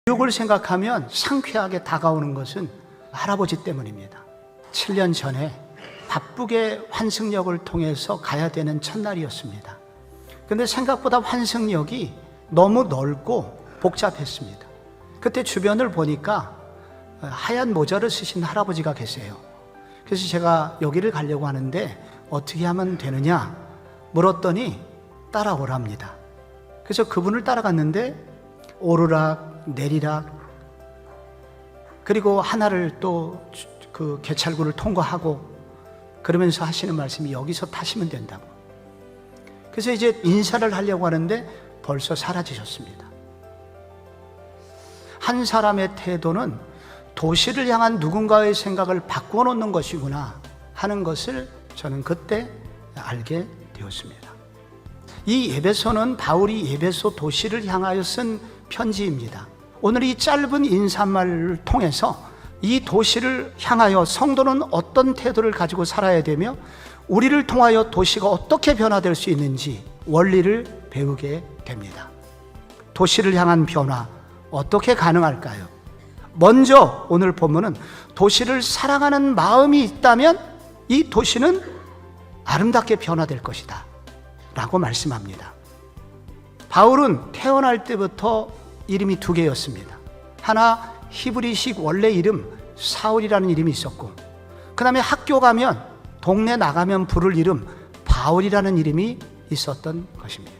교육을 생각하면 상쾌하게 다가오는 것은 할아버지 때문입니다. 7년 전에 바쁘게 환승역을 통해서 가야 되는 첫날이었습니다. 근데 생각보다 환승역이 너무 넓고 복잡했습니다. 그때 주변을 보니까 하얀 모자를 쓰신 할아버지가 계세요. 그래서 제가 여기를 가려고 하는데 어떻게 하면 되느냐 물었더니 따라오랍니다. 그래서 그분을 따라갔는데 오르락 내리락, 그리고 하나를 또 그 개찰구를 통과하고 그러면서 하시는 말씀이 여기서 타시면 된다고. 그래서 이제 인사를 하려고 하는데 벌써 사라지셨습니다. 한 사람의 태도는 도시를 향한 누군가의 생각을 바꾸어 놓는 것이구나 하는 것을 저는 그때 알게 되었습니다. 이 에베소는 바울이 에베소 도시를 향하여 쓴 편지입니다. 오늘 이 짧은 인사말을 통해서 이 도시를 향하여 성도는 어떤 태도를 가지고 살아야 되며 우리를 통하여 도시가 어떻게 변화될 수 있는지 원리를 배우게 됩니다. 도시를 향한 변화 어떻게 가능할까요? 먼저 오늘 본문은 도시를 사랑하는 마음이 있다면 이 도시는 아름답게 변화될 것이다 라고 말씀합니다. 바울은 태어날 때부터 이름이 2개였습니다. 하나 히브리식 원래 이름 사울이라는 이름이 있었고, 그 다음에 학교 가면 동네 나가면 부를 이름 바울이라는 이름이 있었던 것입니다.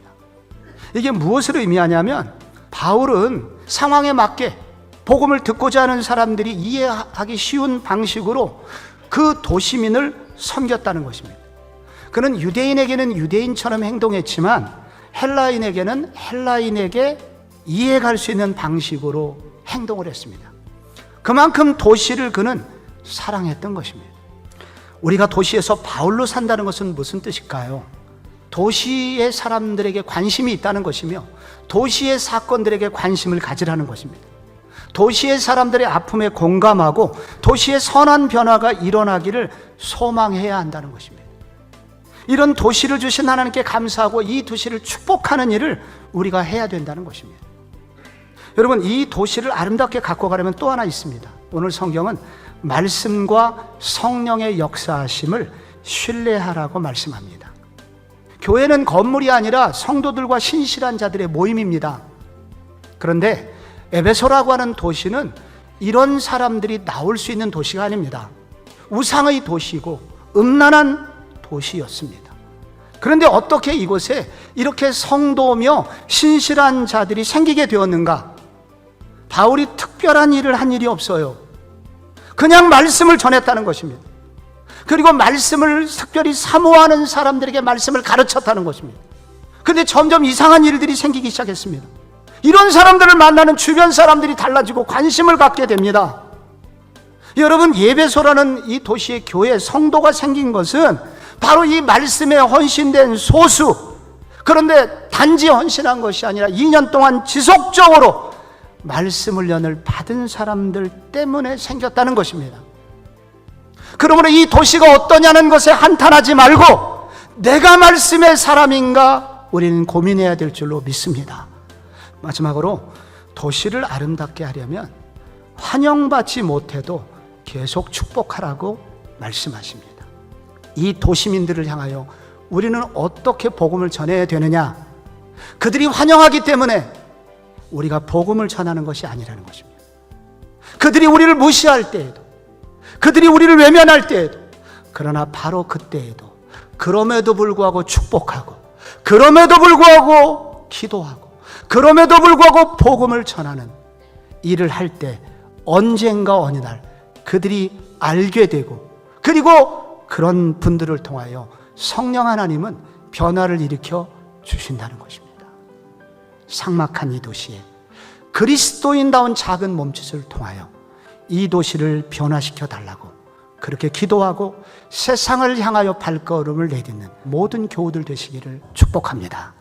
이게 무엇을 의미하냐면 바울은 상황에 맞게 복음을 듣고자 하는 사람들이 이해하기 쉬운 방식으로 그 도시민을 섬겼다는 것입니다. 그는 유대인에게는 유대인처럼 행동했지만 헬라인에게는 헬라인에게 이해갈 수 있는 방식으로 행동을 했습니다. 그만큼 도시를 그는 사랑했던 것입니다. 우리가 도시에서 바울로 산다는 것은 무슨 뜻일까요? 도시의 사람들에게 관심이 있다는 것이며 도시의 사건들에게 관심을 가지라는 것입니다. 도시의 사람들의 아픔에 공감하고 도시의 선한 변화가 일어나기를 소망해야 한다는 것입니다. 이런 도시를 주신 하나님께 감사하고 이 도시를 축복하는 일을 우리가 해야 된다는 것입니다. 여러분, 이 도시를 아름답게 갖고 가려면 또 하나 있습니다. 오늘 성경은 말씀과 성령의 역사하심을 신뢰하라고 말씀합니다. 교회는 건물이 아니라 성도들과 신실한 자들의 모임입니다. 그런데 에베소라고 하는 도시는 이런 사람들이 나올 수 있는 도시가 아닙니다. 우상의 도시고 음란한 도시였습니다. 그런데 어떻게 이곳에 이렇게 성도며 신실한 자들이 생기게 되었는가? 바울이 특별한 일을 한 일이 없어요. 그냥 말씀을 전했다는 것입니다. 그리고 말씀을 특별히 사모하는 사람들에게 말씀을 가르쳤다는 것입니다. 그런데 점점 이상한 일들이 생기기 시작했습니다. 이런 사람들을 만나는 주변 사람들이 달라지고 관심을 갖게 됩니다. 여러분, 에베소라는 이 도시의 교회 성도가 생긴 것은 바로 이 말씀에 헌신된 소수, 그런데 단지 헌신한 것이 아니라 2년 동안 지속적으로 말씀을 연을 받은 사람들 때문에 생겼다는 것입니다. 그러므로 이 도시가 어떠냐는 것에 한탄하지 말고 내가 말씀의 사람인가 우리는 고민해야 될 줄로 믿습니다. 마지막으로 도시를 아름답게 하려면 환영받지 못해도 계속 축복하라고 말씀하십니다. 이 도시민들을 향하여 우리는 어떻게 복음을 전해야 되느냐? 그들이 환영하기 때문에 우리가 복음을 전하는 것이 아니라는 것입니다. 그들이 우리를 무시할 때에도, 그들이 우리를 외면할 때에도, 그러나 바로 그때에도 그럼에도 불구하고 축복하고, 그럼에도 불구하고 기도하고, 그럼에도 불구하고 복음을 전하는 일을 할 때 언젠가 어느 날 그들이 알게 되고, 그리고 그런 분들을 통하여 성령 하나님은 변화를 일으켜 주신다는 것입니다. 삭막한 이 도시에 그리스도인다운 작은 몸짓을 통하여 이 도시를 변화시켜 달라고 그렇게 기도하고 세상을 향하여 발걸음을 내딛는 모든 교우들 되시기를 축복합니다.